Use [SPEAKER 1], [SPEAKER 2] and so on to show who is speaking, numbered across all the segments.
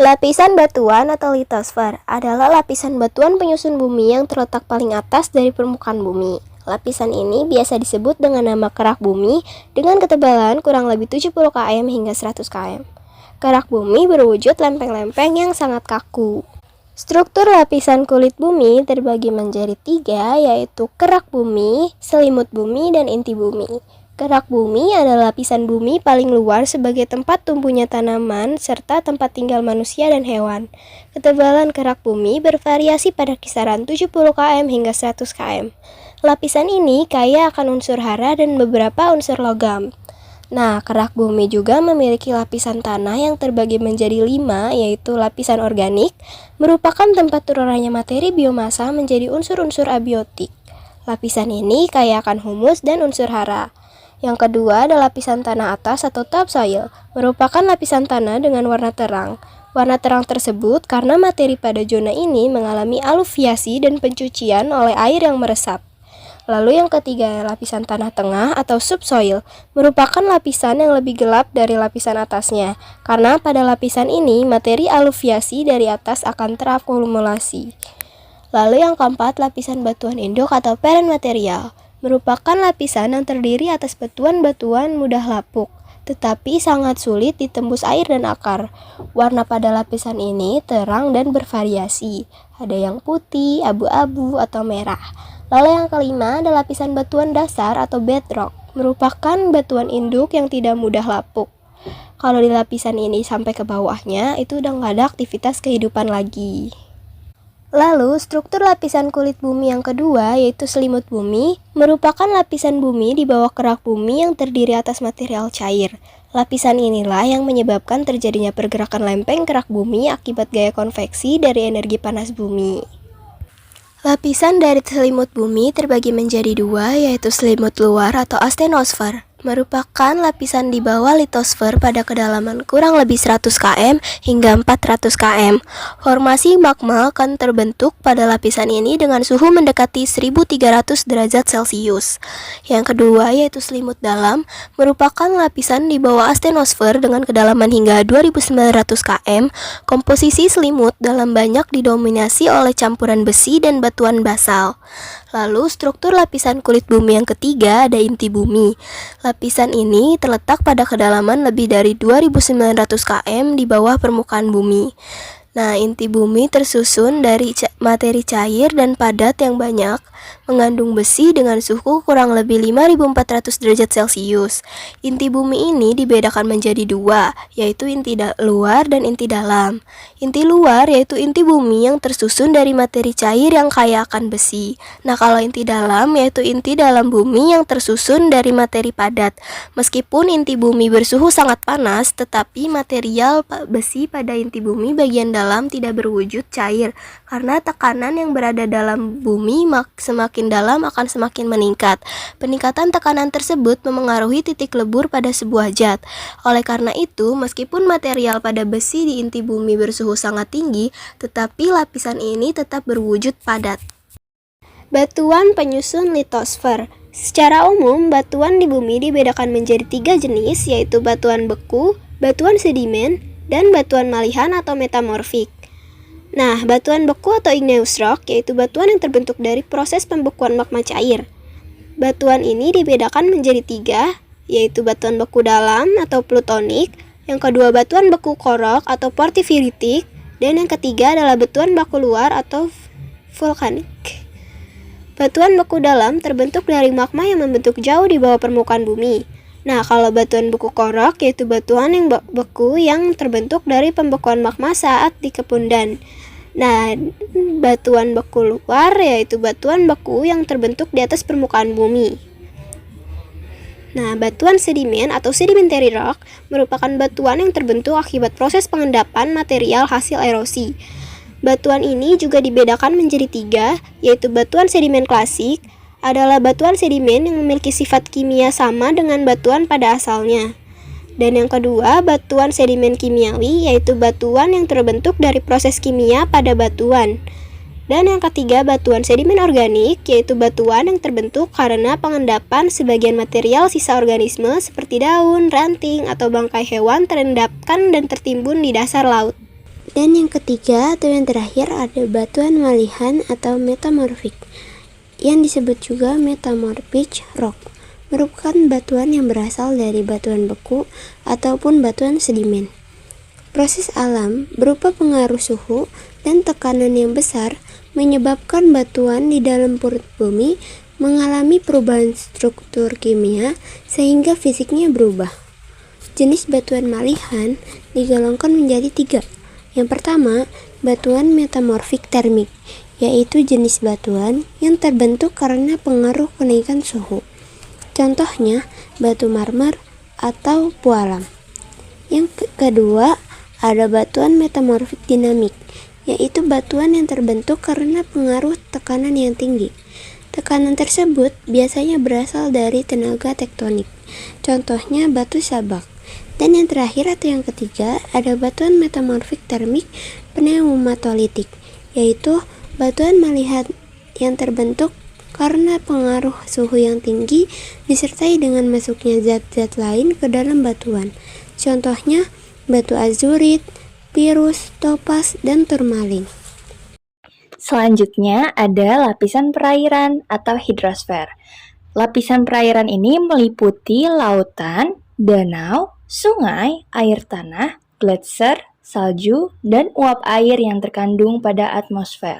[SPEAKER 1] Lapisan batuan atau litosfer adalah lapisan batuan penyusun bumi yang terletak paling atas dari permukaan bumi. Lapisan ini biasa disebut dengan nama kerak bumi dengan ketebalan kurang lebih 70 km hingga 100 km. Kerak bumi berwujud lempeng-lempeng yang sangat kaku. Struktur lapisan kulit bumi terbagi menjadi 3, yaitu kerak bumi, selimut bumi, dan inti bumi. Kerak bumi adalah lapisan bumi paling luar sebagai tempat tumbuhnya tanaman serta tempat tinggal manusia dan hewan. Ketebalan kerak bumi bervariasi pada kisaran 70 km hingga 100 km. Lapisan ini kaya akan unsur hara dan beberapa unsur logam. Nah, kerak bumi juga memiliki lapisan tanah yang terbagi menjadi 5, yaitu lapisan organik, merupakan tempat turunannya materi biomasa menjadi unsur-unsur abiotik. Lapisan ini kaya akan humus dan unsur hara. Yang kedua adalah lapisan tanah atas atau topsoil, merupakan lapisan tanah dengan warna terang. Warna terang tersebut karena materi pada zona ini mengalami aluviasi dan pencucian oleh air yang meresap. Lalu yang ketiga lapisan tanah tengah atau subsoil, merupakan lapisan yang lebih gelap dari lapisan atasnya, karena pada lapisan ini materi aluviasi dari atas akan terakumulasi. Lalu yang keempat lapisan batuan induk atau parent material, merupakan lapisan yang terdiri atas batuan-batuan mudah lapuk, tetapi sangat sulit ditembus air dan akar. Warna pada lapisan ini terang dan bervariasi, ada yang putih, abu-abu, atau merah. Lalu yang kelima adalah lapisan batuan dasar atau bedrock, merupakan batuan induk yang tidak mudah lapuk. Kalau di lapisan ini sampai ke bawahnya, itu udah nggak ada aktivitas kehidupan lagi. Lalu, struktur lapisan kulit bumi yang kedua, yaitu selimut bumi, merupakan lapisan bumi di bawah kerak bumi yang terdiri atas material cair. Lapisan inilah yang menyebabkan terjadinya pergerakan lempeng kerak bumi akibat gaya konveksi dari energi panas bumi. Lapisan dari selimut bumi terbagi menjadi 2, yaitu selimut luar atau astenosfer, merupakan lapisan di bawah litosfer pada kedalaman kurang lebih 100 km hingga 400 km. Formasi magma akan terbentuk pada lapisan ini dengan suhu mendekati 1300 derajat Celcius. Yang kedua yaitu selimut dalam, merupakan lapisan di bawah astenosfer dengan kedalaman hingga 2900 km. Komposisi selimut dalam banyak didominasi oleh campuran besi dan batuan basal. Lalu struktur lapisan kulit bumi yang ketiga ada inti bumi. Lapisan ini terletak pada kedalaman lebih dari 2900 km di bawah permukaan bumi. Nah, inti bumi tersusun dari materi cair dan padat yang banyak, mengandung besi dengan suhu kurang lebih 5400 derajat Celcius. Inti bumi ini dibedakan menjadi 2, yaitu inti luar dan inti dalam. Inti luar yaitu inti bumi yang tersusun dari materi cair yang kaya akan besi. Nah, kalau inti dalam yaitu inti dalam bumi yang tersusun dari materi padat. Meskipun inti bumi bersuhu sangat panas, tetapi material besi pada inti bumi bagian dalam tidak berwujud cair, karena tekanan yang berada dalam bumi semakin dalam akan semakin meningkat. Peningkatan tekanan tersebut memengaruhi titik lebur pada sebuah zat. Oleh karena itu, meskipun material pada besi di inti bumi bersuhu sangat tinggi, tetapi lapisan ini tetap berwujud padat. Batuan penyusun litosfer. Secara umum, batuan di bumi dibedakan menjadi 3 jenis, yaitu batuan beku, batuan sedimen, dan batuan malihan atau metamorfik. Nah, batuan beku atau igneous rock yaitu batuan yang terbentuk dari proses pembekuan magma cair. Batuan ini dibedakan menjadi 3, yaitu batuan beku dalam atau plutonik, yang kedua batuan beku korok atau porfiritik, dan yang ketiga adalah batuan beku luar atau vulkanik. Batuan beku dalam terbentuk dari magma yang membentuk jauh di bawah permukaan bumi. Nah, kalau batuan beku korok yaitu batuan yang beku yang terbentuk dari pembekuan magma saat dikepundan. Nah, batuan beku luar yaitu batuan beku yang terbentuk di atas permukaan bumi. Nah, batuan sedimen atau sedimentary rock merupakan batuan yang terbentuk akibat proses pengendapan material hasil erosi. Batuan ini juga dibedakan menjadi 3, yaitu batuan sedimen klasik, adalah batuan sedimen yang memiliki sifat kimia sama dengan batuan pada asalnya. Dan yang kedua, batuan sedimen kimiawi, yaitu batuan yang terbentuk dari proses kimia pada batuan. Dan yang ketiga, batuan sedimen organik, yaitu batuan yang terbentuk karena pengendapan sebagian material sisa organisme seperti daun, ranting, atau bangkai hewan terendapkan dan tertimbun di dasar laut.
[SPEAKER 2] Dan yang ketiga atau yang terakhir ada batuan malihan atau metamorfik, yang disebut juga metamorphic rock, merupakan batuan yang berasal dari batuan beku ataupun batuan sedimen. Proses alam berupa pengaruh suhu dan tekanan yang besar menyebabkan batuan di dalam perut bumi mengalami perubahan struktur kimia sehingga fisiknya berubah. Jenis batuan malihan digolongkan menjadi 3. Yang pertama, batuan metamorfik termik, yaitu jenis batuan yang terbentuk karena pengaruh kenaikan suhu. Contohnya, batu marmer atau pualam. Yang kedua, ada batuan metamorfik dinamik, yaitu batuan yang terbentuk karena pengaruh tekanan yang tinggi. Tekanan tersebut biasanya berasal dari tenaga tektonik, contohnya batu sabak. Dan yang terakhir atau yang ketiga, ada batuan metamorfik termik pneumatolitik, yaitu batuan malihan yang terbentuk karena pengaruh suhu yang tinggi disertai dengan masuknya zat-zat lain ke dalam batuan. Contohnya batu azurit, pirus, topas, dan turmalin.
[SPEAKER 3] Selanjutnya ada lapisan perairan atau hidrosfer. Lapisan perairan ini meliputi lautan, danau, sungai, air tanah, gletser, salju, dan uap air yang terkandung pada atmosfer.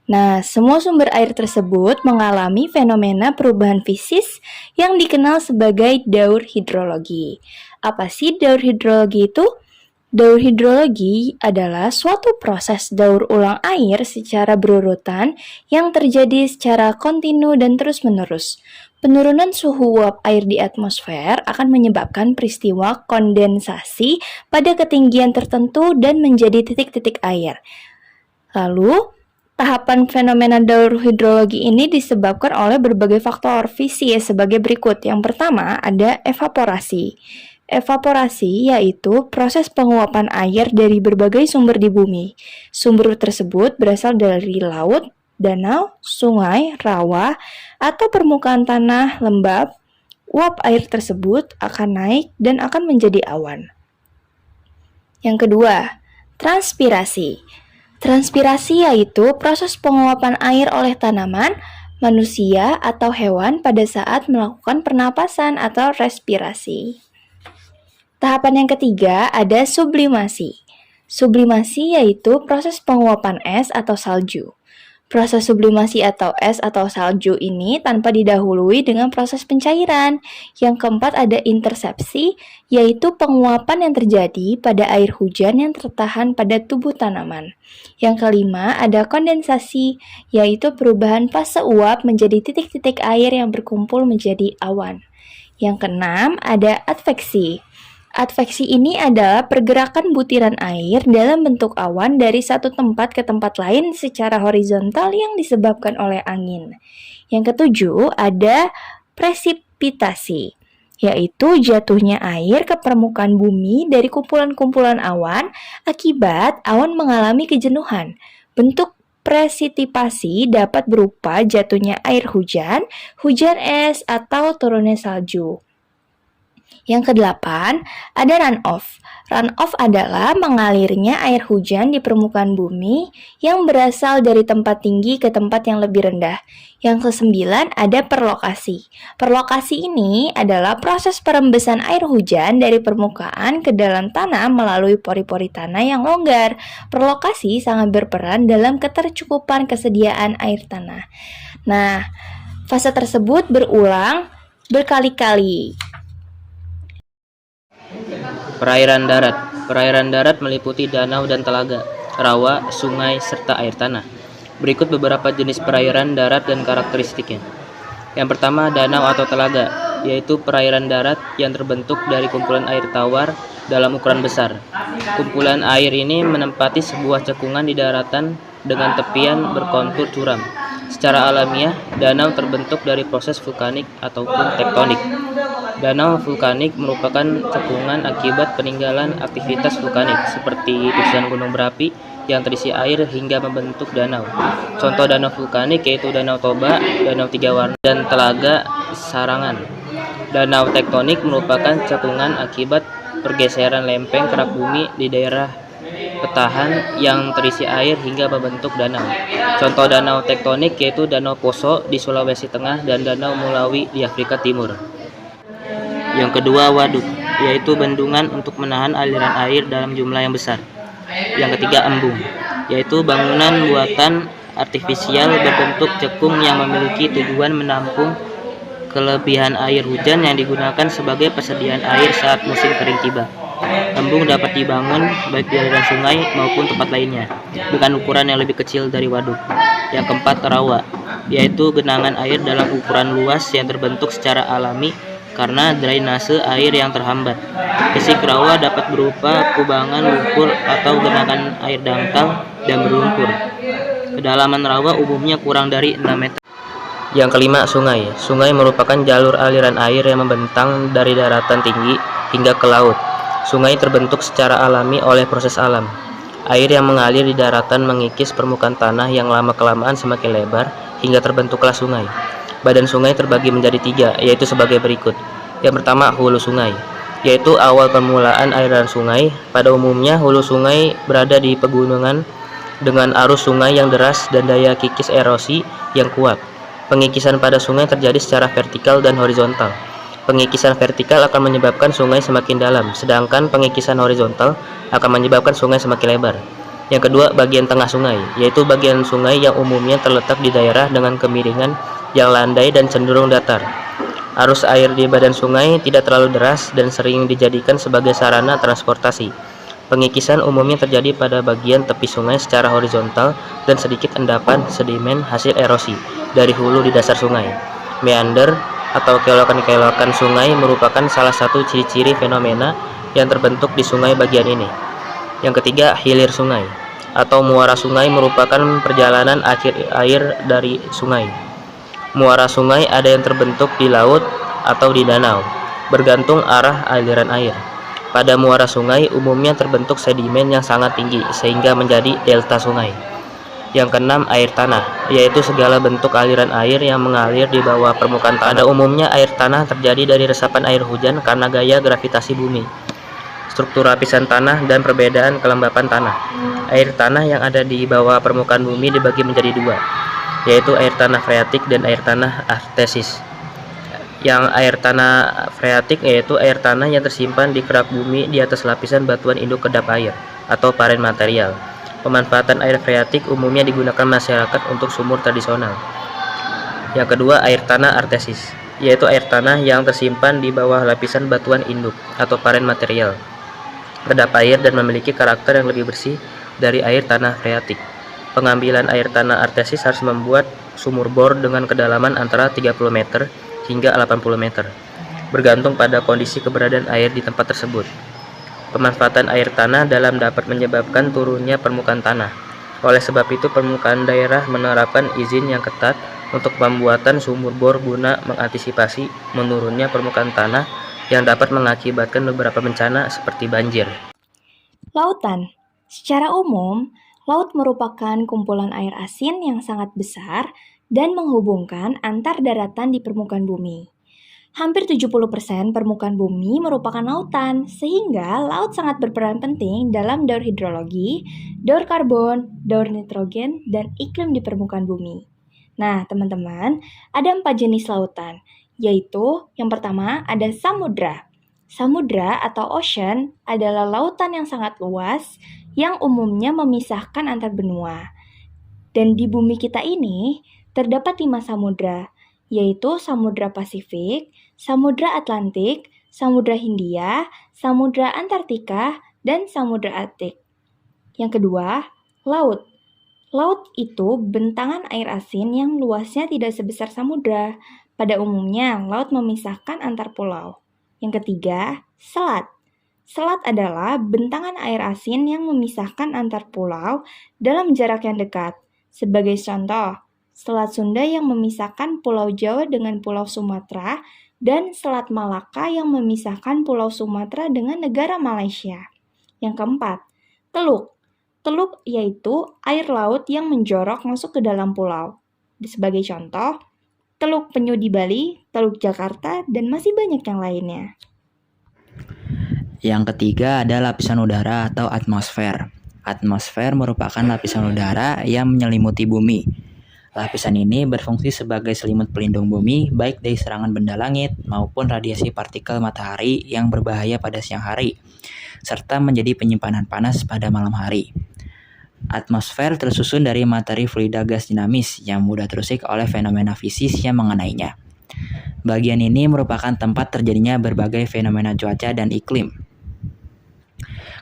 [SPEAKER 3] Nah, semua sumber air tersebut mengalami fenomena perubahan fisis yang dikenal sebagai daur hidrologi. Apa sih daur hidrologi itu? Daur hidrologi adalah suatu proses daur ulang air secara berurutan yang terjadi secara kontinu dan terus-menerus. Penurunan suhu uap air di atmosfer akan menyebabkan peristiwa kondensasi pada ketinggian tertentu dan menjadi titik-titik air. Lalu, tahapan fenomena daur hidrologi ini disebabkan oleh berbagai faktor fisis sebagai berikut. Yang pertama ada evaporasi. Evaporasi yaitu proses penguapan air dari berbagai sumber di bumi. Sumber tersebut berasal dari laut, danau, sungai, rawa, atau permukaan tanah lembab. Uap air tersebut akan naik dan akan menjadi awan. Yang kedua, transpirasi. Transpirasi yaitu proses penguapan air oleh tanaman, manusia, atau hewan pada saat melakukan pernapasan atau respirasi. Tahapan yang ketiga ada sublimasi. Sublimasi yaitu proses penguapan es atau salju. Proses sublimasi atau es atau salju ini tanpa didahului dengan proses pencairan. Yang keempat ada intersepsi, yaitu penguapan yang terjadi pada air hujan yang tertahan pada tubuh tanaman. Yang kelima ada kondensasi, yaitu perubahan fase uap menjadi titik-titik air yang berkumpul menjadi awan. Yang keenam ada adveksi. Adveksi ini adalah pergerakan butiran air dalam bentuk awan dari satu tempat ke tempat lain secara horizontal yang disebabkan oleh angin. Yang ketujuh ada presipitasi, yaitu jatuhnya air ke permukaan bumi dari kumpulan-kumpulan awan akibat awan mengalami kejenuhan. Bentuk presipitasi dapat berupa jatuhnya air hujan, hujan es, atau turunnya salju. Yang kedelapan, ada runoff. Runoff adalah mengalirnya air hujan di permukaan bumi yang berasal dari tempat tinggi ke tempat yang lebih rendah. Yang kesembilan, ada perlokasi. Perlokasi ini adalah proses perembesan air hujan dari permukaan ke dalam tanah melalui pori-pori tanah yang longgar. Perlokasi sangat berperan dalam ketercukupan kesediaan air tanah. Nah, fase tersebut berulang berkali-kali.
[SPEAKER 4] Perairan darat. Perairan darat meliputi danau dan telaga, rawa, sungai, serta air tanah. Berikut beberapa jenis perairan darat dan karakteristiknya. Yang pertama, danau atau telaga, yaitu perairan darat yang terbentuk dari kumpulan air tawar dalam ukuran besar. Kumpulan air ini menempati sebuah cekungan di daratan dengan tepian berkontur curam. Secara alamiah, danau terbentuk dari proses vulkanik ataupun tektonik. Danau vulkanik merupakan cekungan akibat peninggalan aktivitas vulkanik seperti letusan gunung berapi yang terisi air hingga membentuk danau. Contoh danau vulkanik yaitu Danau Toba, Danau Tiga Warna, dan Telaga Sarangan. Danau tektonik merupakan cekungan akibat pergeseran lempeng kerak bumi di daerah petahan yang terisi air hingga membentuk danau. Contoh danau tektonik yaitu Danau Poso di Sulawesi Tengah dan Danau Mulawi di Afrika Timur. Yang kedua, waduk, yaitu bendungan untuk menahan aliran air dalam jumlah yang besar. Yang ketiga, embung, yaitu bangunan buatan artifisial berbentuk cekung yang memiliki tujuan menampung kelebihan air hujan yang digunakan sebagai persediaan air saat musim kering tiba. Embung dapat dibangun baik di aliran sungai maupun tempat lainnya, dengan ukuran yang lebih kecil dari waduk. Yang keempat, rawa, yaitu genangan air dalam ukuran luas yang terbentuk secara alami karena drainase air yang terhambat. Fisik rawa dapat berupa kubangan lumpur atau genangan air dangkal dan berlumpur. Kedalaman rawa umumnya kurang dari 6 meter. Yang kelima, sungai. Sungai merupakan jalur aliran air yang membentang dari daratan tinggi hingga ke laut. Sungai terbentuk secara alami oleh proses alam. Air yang mengalir di daratan mengikis permukaan tanah yang lama-kelamaan semakin lebar hingga terbentuklah sungai. Badan sungai terbagi menjadi 3, yaitu sebagai berikut. Yang pertama, hulu sungai, yaitu awal permulaan aliran sungai. Pada umumnya, hulu sungai berada di pegunungan dengan arus sungai yang deras dan daya kikis erosi yang kuat. Pengikisan pada sungai terjadi secara vertikal dan horizontal. Pengikisan vertikal akan menyebabkan sungai semakin dalam, sedangkan pengikisan horizontal akan menyebabkan sungai semakin lebar. Yang kedua, bagian tengah sungai, yaitu bagian sungai yang umumnya terletak di daerah dengan kemiringan yang landai dan cenderung datar. Arus air di badan sungai tidak terlalu deras dan sering dijadikan sebagai sarana transportasi. Pengikisan umumnya terjadi pada bagian tepi sungai secara horizontal dan sedikit endapan sedimen hasil erosi dari hulu di dasar sungai. Meander atau kelokan-kelokan sungai merupakan salah satu ciri-ciri fenomena yang terbentuk di sungai bagian ini. Yang ketiga, hilir sungai atau muara sungai merupakan perjalanan akhir air dari sungai. Muara sungai ada yang terbentuk di laut atau di danau, bergantung arah aliran air. Pada muara sungai umumnya terbentuk sedimen yang sangat tinggi sehingga menjadi delta sungai. Yang keenam, air tanah, yaitu segala bentuk aliran air yang mengalir di bawah permukaan tanah. Pada umumnya air tanah terjadi dari resapan air hujan karena gaya gravitasi bumi, struktur lapisan tanah, dan perbedaan kelembapan tanah. Air tanah yang ada di bawah permukaan bumi dibagi menjadi 2, yaitu air tanah freatik dan air tanah artesis. Yang air tanah freatik yaitu air tanah yang tersimpan di kerak bumi di atas lapisan batuan induk kedap air atau paren material. Pemanfaatan air freatik umumnya digunakan masyarakat untuk sumur tradisional. Yang kedua, air tanah artesis, yaitu air tanah yang tersimpan di bawah lapisan batuan induk atau paren material kedap air dan memiliki karakter yang lebih bersih dari air tanah freatik. Pengambilan air tanah artesis harus membuat sumur bor dengan kedalaman antara 30 meter hingga 80 meter, bergantung pada kondisi keberadaan air di tempat tersebut. Pemanfaatan air tanah dalam dapat menyebabkan turunnya permukaan tanah. Oleh sebab itu, permukaan daerah menerapkan izin yang ketat untuk pembuatan sumur bor guna mengantisipasi menurunnya permukaan tanah yang dapat mengakibatkan beberapa bencana seperti banjir.
[SPEAKER 3] Lautan. Secara umum, laut merupakan kumpulan air asin yang sangat besar dan menghubungkan antar daratan di permukaan bumi. Hampir 70% permukaan bumi merupakan lautan, sehingga laut sangat berperan penting dalam daur hidrologi, daur karbon, daur nitrogen, dan iklim di permukaan bumi. Nah, teman-teman, ada 4 jenis lautan, yaitu yang pertama ada samudra. Samudra atau ocean adalah lautan yang sangat luas yang umumnya memisahkan antar benua. Dan di bumi kita ini terdapat 5 samudra, yaitu Samudra Pasifik, Samudra Atlantik, Samudra Hindia, Samudra Antartika, dan Samudra Arktik. Yang kedua, laut. Laut itu bentangan air asin yang luasnya tidak sebesar samudra. Pada umumnya, laut memisahkan antar pulau. Yang ketiga, selat. Selat adalah bentangan air asin yang memisahkan antar pulau dalam jarak yang dekat. Sebagai contoh, Selat Sunda yang memisahkan Pulau Jawa dengan Pulau Sumatera, dan Selat Malaka yang memisahkan Pulau Sumatera dengan negara Malaysia. Yang keempat, teluk. Teluk yaitu air laut yang menjorok masuk ke dalam pulau. Sebagai contoh, Teluk Penyu di Bali, Teluk Jakarta, dan masih banyak yang lainnya.
[SPEAKER 5] Yang ketiga ada lapisan udara atau atmosfer. Atmosfer merupakan lapisan udara yang menyelimuti bumi. Lapisan ini berfungsi sebagai selimut pelindung bumi baik dari serangan benda langit maupun radiasi partikel matahari yang berbahaya pada siang hari, serta menjadi penyimpanan panas pada malam hari. Atmosfer tersusun dari materi fluida gas dinamis yang mudah terusik oleh fenomena fisis yang mengenainya. Bagian ini merupakan tempat terjadinya berbagai fenomena cuaca dan iklim.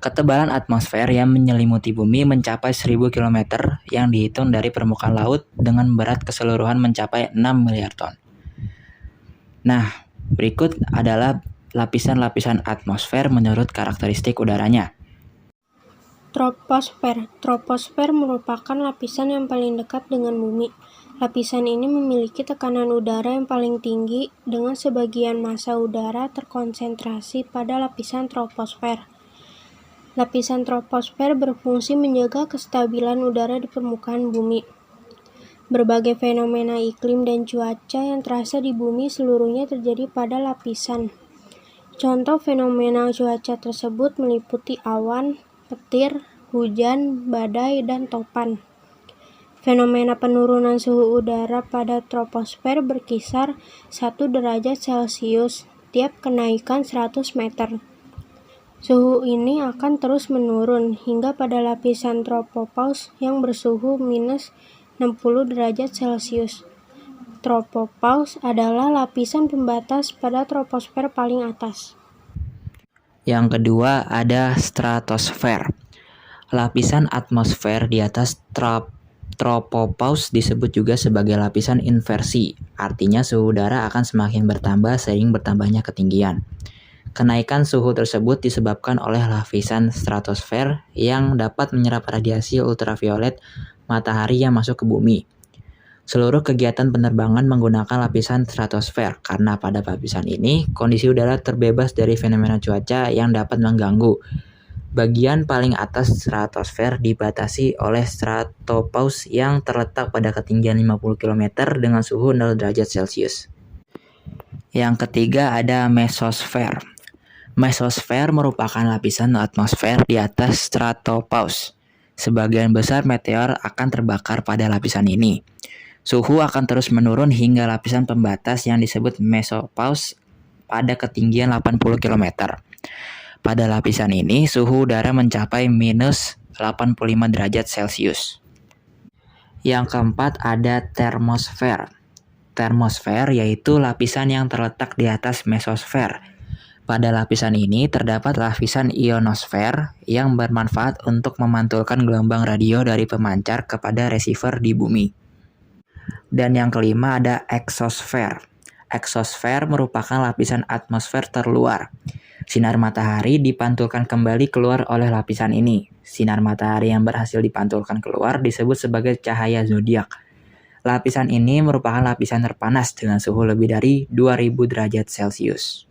[SPEAKER 5] Ketebalan atmosfer yang menyelimuti bumi mencapai 1000 km yang dihitung dari permukaan laut dengan berat keseluruhan mencapai 6 miliar ton. Nah, berikut adalah lapisan-lapisan atmosfer menurut karakteristik udaranya.
[SPEAKER 6] Troposfer. Troposfer merupakan lapisan yang paling dekat dengan bumi. Lapisan ini memiliki tekanan udara yang paling tinggi dengan sebagian massa udara terkonsentrasi pada lapisan troposfer. Lapisan troposfer berfungsi menjaga kestabilan udara di permukaan bumi. Berbagai fenomena iklim dan cuaca yang terasa di bumi seluruhnya terjadi pada lapisan. Contoh fenomena cuaca tersebut meliputi awan, petir, hujan, badai, dan topan. Fenomena penurunan suhu udara pada troposfer berkisar 1 derajat Celcius tiap kenaikan 100 meter. Suhu ini akan terus menurun hingga pada lapisan tropopause yang bersuhu minus 60 derajat Celcius. Tropopause adalah lapisan pembatas pada troposfer paling atas.
[SPEAKER 5] Yang kedua ada stratosfer. Lapisan atmosfer di atas tropopause disebut juga sebagai lapisan inversi. Artinya suhu udara akan semakin bertambah seiring bertambahnya ketinggian. Kenaikan suhu tersebut disebabkan oleh lapisan stratosfer yang dapat menyerap radiasi ultraviolet matahari yang masuk ke bumi. Seluruh kegiatan penerbangan menggunakan lapisan stratosfer karena pada lapisan ini kondisi udara terbebas dari fenomena cuaca yang dapat mengganggu. Bagian paling atas stratosfer dibatasi oleh stratopause yang terletak pada ketinggian 50 km dengan suhu 0 derajat Celcius. Yang ketiga ada mesosfer. Mesosfer merupakan lapisan atmosfer di atas stratopause. Sebagian besar meteor akan terbakar pada lapisan ini. Suhu akan terus menurun hingga lapisan pembatas yang disebut mesopause pada ketinggian 80 km. Pada lapisan ini, suhu udara mencapai minus 85 derajat Celcius. Yang keempat ada termosfer. Termosfer yaitu lapisan yang terletak di atas mesosfer. Pada lapisan ini terdapat lapisan ionosfer yang bermanfaat untuk memantulkan gelombang radio dari pemancar kepada receiver di bumi. Dan yang kelima ada eksosfer. Eksosfer merupakan lapisan atmosfer terluar. Sinar matahari dipantulkan kembali keluar oleh lapisan ini. Sinar matahari yang berhasil dipantulkan keluar disebut sebagai cahaya zodiak. Lapisan ini merupakan lapisan terpanas dengan suhu lebih dari 2000 derajat Celcius.